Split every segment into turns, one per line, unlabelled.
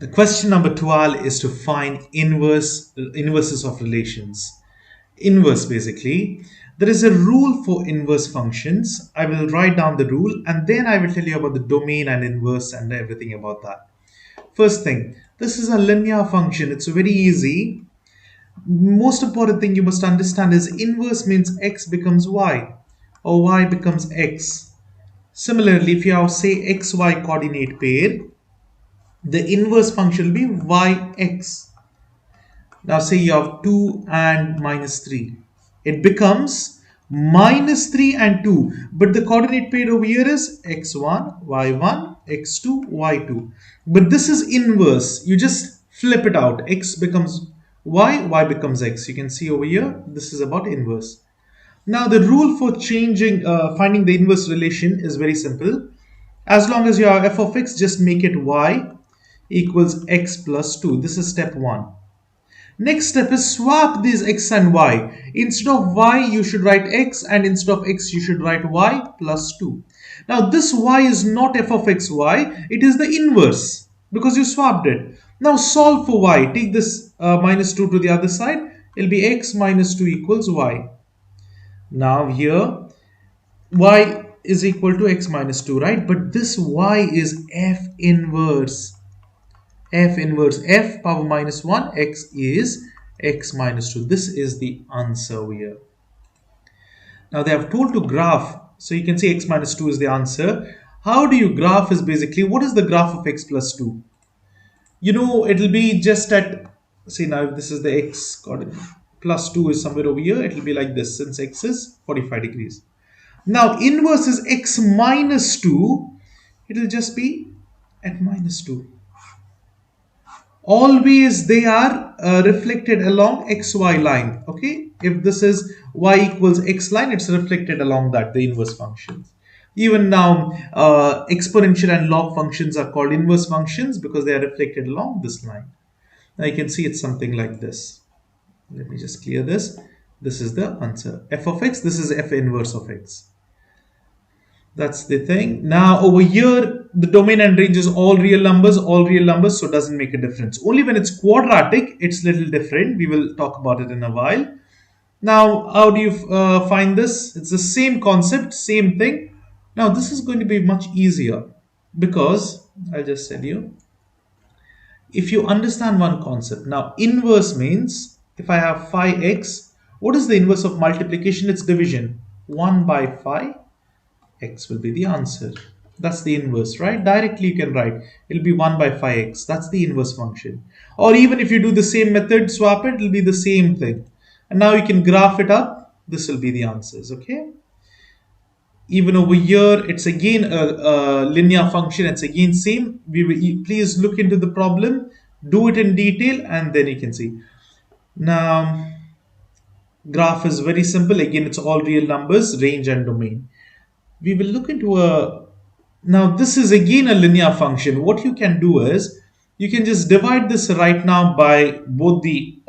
The question number 12 is to find inverses of relations. Inverse basically. There is a rule for inverse functions. I will write down the rule and then I will tell you about the domain and inverse and everything about that. First thing, this is a linear function. It's very easy. Most important thing you must understand is inverse means x becomes y or y becomes x. Similarly, if you have say xy coordinate pair, the inverse function will be yx. Now say you have 2 and minus 3. It becomes minus 3 and 2. But the coordinate pair over here is x1, y1, x2, y2. But this is inverse. You just flip it out. X becomes y, y becomes x. You can see over here, this is about inverse. Now the rule for finding the inverse relation is very simple. As long as you have f of x, just make it y equals x plus 2. This is step 1. Next step is swap these x and y. Instead of y, you should write x, and instead of x, you should write y plus 2. Now this y is not f of xy, it is the inverse because you swapped it. Now solve for y. Take this minus 2 to the other side. It will be x minus 2 equals y. Now here, y is equal to x minus 2, right? But this y is f inverse. F power minus 1, x is x minus 2. This is the answer here. Now they have told to graph. So you can see x minus 2 is the answer. How do you graph is basically, what is the graph of x plus 2? You know, it will be just at, see now if this is the x coordinate, plus 2 is somewhere over here. It will be like this since x is 45 degrees. Now inverse is x minus 2. It will just be at minus 2. Always they are reflected along xy line. Okay, if this is y equals x line, it's reflected along that, the inverse functions. Even now exponential and log functions are called inverse functions because they are reflected along this line. Now you can see it's something like this. Let me just clear this. This is the answer, f of x. This is f inverse of x. That's the thing. Now over here, the domain and range is all real numbers, so it doesn't make a difference. Only when it's quadratic, it's little different. We will talk about it in a while. Now, how do you find this? It's the same concept, same thing. Now, this is going to be much easier because I'll just tell you. If you understand one concept, now inverse means if I have phi x, what is the inverse of multiplication? It's division. 1 by phi x will be the answer. That's the inverse, right? Directly you can write it'll be 1 by phi x. That's the inverse function. Or even if you do the same method, swap it, it'll be the same thing. And now you can graph it up. This will be the answers, okay? Even over here, it's again a linear function. It's again same. Please look into the problem, do it in detail, and then you can see. Now, graph is very simple. Again, it's all real numbers, range and domain. We will look into now this is again a linear function. What you can do is you can just divide this right now by both the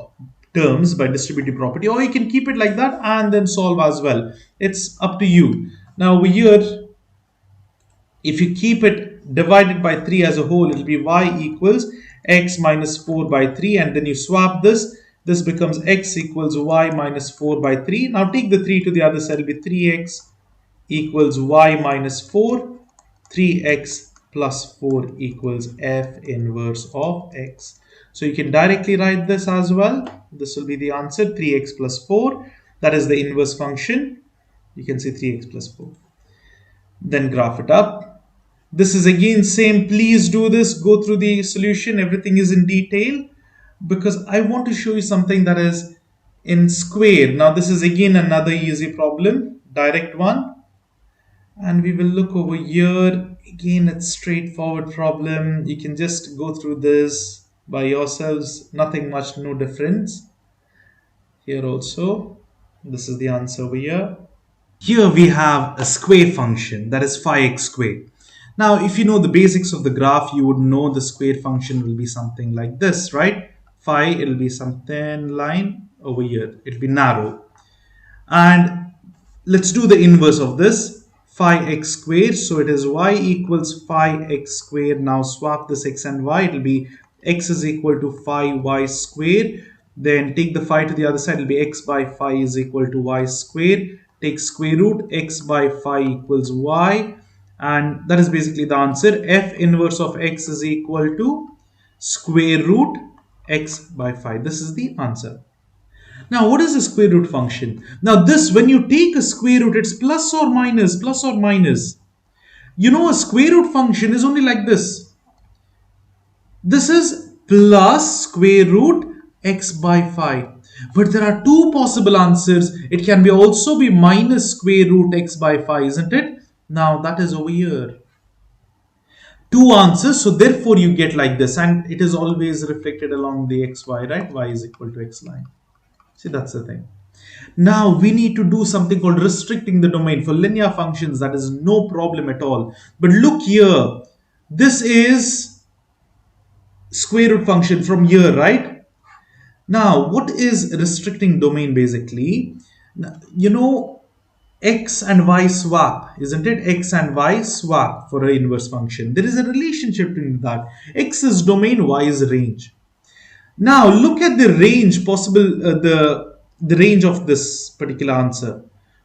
terms by distributive property, or you can keep it like that and then solve as well. It's up to you. Now over here, if you keep it divided by 3 as a whole, it will be y equals x minus 4 by 3, and then you swap this. This becomes x equals y minus 4 by 3. Now take the 3 to the other side, it will be 3x equals y minus 4, 3x plus 4 equals f inverse of x. So you can directly write this as well. This will be the answer, 3x plus 4. That is the inverse function. You can see 3x plus 4. Then graph it up. This is again same. Please do this. Go through the solution. Everything is in detail because I want to show you something that is in square. Now this is again another easy problem, direct one. And we will look over here. Again, it's straightforward problem. You can just go through this by yourselves. Nothing much, no difference. Here also, this is the answer over here. Here we have a square function, that is phi x squared. Now, if you know the basics of the graph, you would know the square function will be something like this, right? Phi, it'll be some thin line over here. It'll be narrow. And let's do the inverse of this. Phi x squared, so it is y equals phi x squared. Now swap this x and y, it will be x is equal to 5y square. Then take the 5 to the other side, it will be x by 5 is equal to y square. Take square root, x by 5 equals y. And that is basically the answer. F inverse of x is equal to square root x by 5. This is the answer. Now, what is a square root function? Now, this, when you take a square root, it's plus or minus, plus or minus. You know, a square root function is only like this. This is plus square root x by 5. But there are two possible answers. It can be also be minus square root x by 5, isn't it? Now, that is over here. Two answers, so therefore you get like this, and it is always reflected along the xy, right? Y is equal to x line. See, that's the thing. Now we need to do something called restricting the domain. For linear functions, that is no problem at all. But look here, this is square root function from here, right? Now, what is restricting domain basically? You know, x and y swap, isn't it? X and y swap for an inverse function. There is a relationship in that. X is domain, y is range. Now look at the range possible, the range of this particular answer.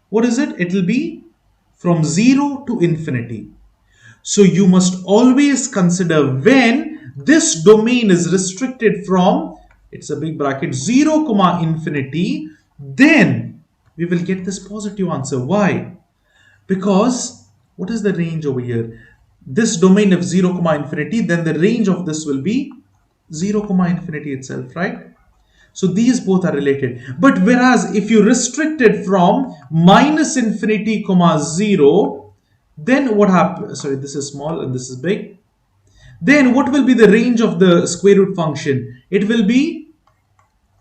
What is it? It will be from 0 to infinity. So you must always consider when this domain is restricted from, it's a big bracket, 0 comma infinity, then we will get this positive answer. Why? Because what is the range over here? This domain of 0 comma infinity, then the range of this will be 0 comma infinity itself, right? So these both are related. But whereas if you restrict it from minus infinity comma 0, then what happens? Sorry, this is small and this is big. Then what will be the range of the square root function? It will be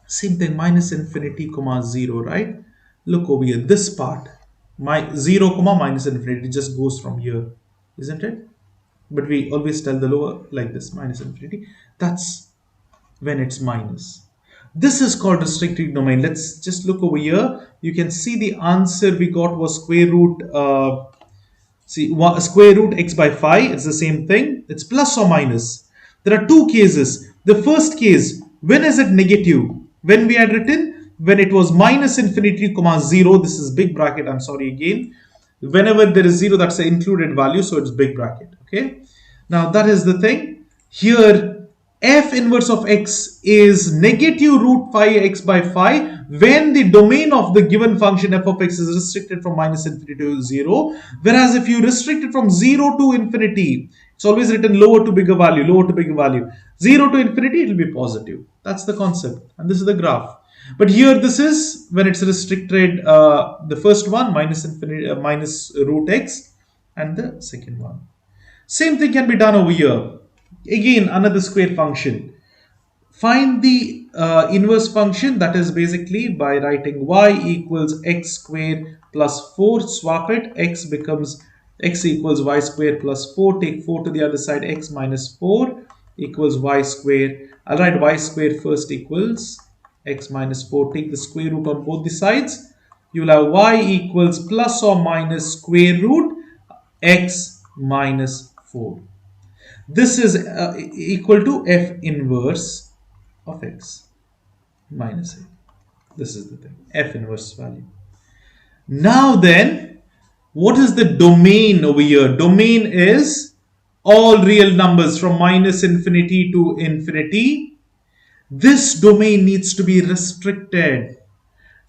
same thing, minus infinity comma 0, right? Look over here, this part, my 0 comma minus infinity just goes from here, isn't it? But we always tell the lower like this, minus infinity. That's when it's minus. This is called restricted domain. Let's just look over here. You can see the answer we got was square root, square root x by 5. It's the same thing. It's plus or minus. There are two cases. The first case, when is it negative? When we had written, when it was minus infinity comma 0, this is big bracket, I'm sorry again. Whenever there is 0, that's an included value, so it's big bracket. Okay. Now that is the thing. Here, f inverse of x is negative root 5x by 5 when the domain of the given function f of x is restricted from minus infinity to 0. Whereas if you restrict it from 0 to infinity, it's always written lower to bigger value, lower to bigger value. 0 to infinity, it will be positive. That's the concept. And this is the graph. But here this is when it's restricted, the first one minus infinity, minus root x, and the second one. Same thing can be done over here. Again, another square function. Find the inverse function, that is basically by writing y equals x squared plus 4, swap it, x becomes x equals y squared plus 4, take 4 to the other side, x minus 4 equals y squared. I'll write y squared first equals x minus 4, take the square root on both the sides. You will have y equals plus or minus square root x minus 4. This is equal to f inverse of x minus a. This is the thing, f inverse value. Now then, what is the domain over here? Domain is all real numbers from minus infinity to infinity. This domain needs to be restricted.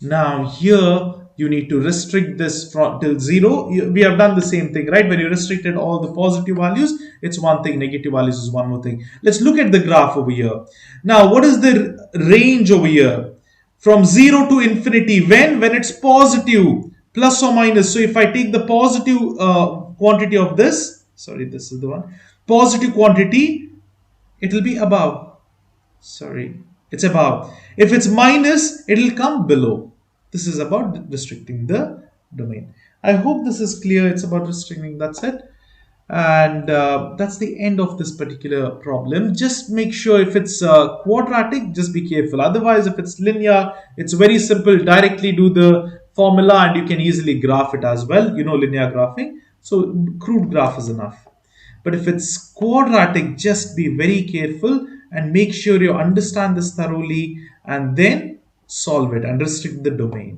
Now here you need to restrict this from till 0. We have done the same thing, right? When you restricted all the positive values, it's one thing, negative values is one more thing. Let's look at the graph over here. Now, what is the range over here? From 0 to infinity, when it's positive, plus or minus. So if I take the positive quantity of this, sorry, this is the one, positive quantity, it will be above. Sorry, it's above. If it's minus, it will come below. This is about restricting the domain. I hope this is clear. It's about restricting, that's it. And that's the end of this particular problem. Just make sure if it's quadratic, just be careful. Otherwise, if it's linear, it's very simple. Directly do the formula and you can easily graph it as well. You know linear graphing. So crude graph is enough. But if it's quadratic, just be very careful and make sure you understand this thoroughly and then solve it and restrict the domain.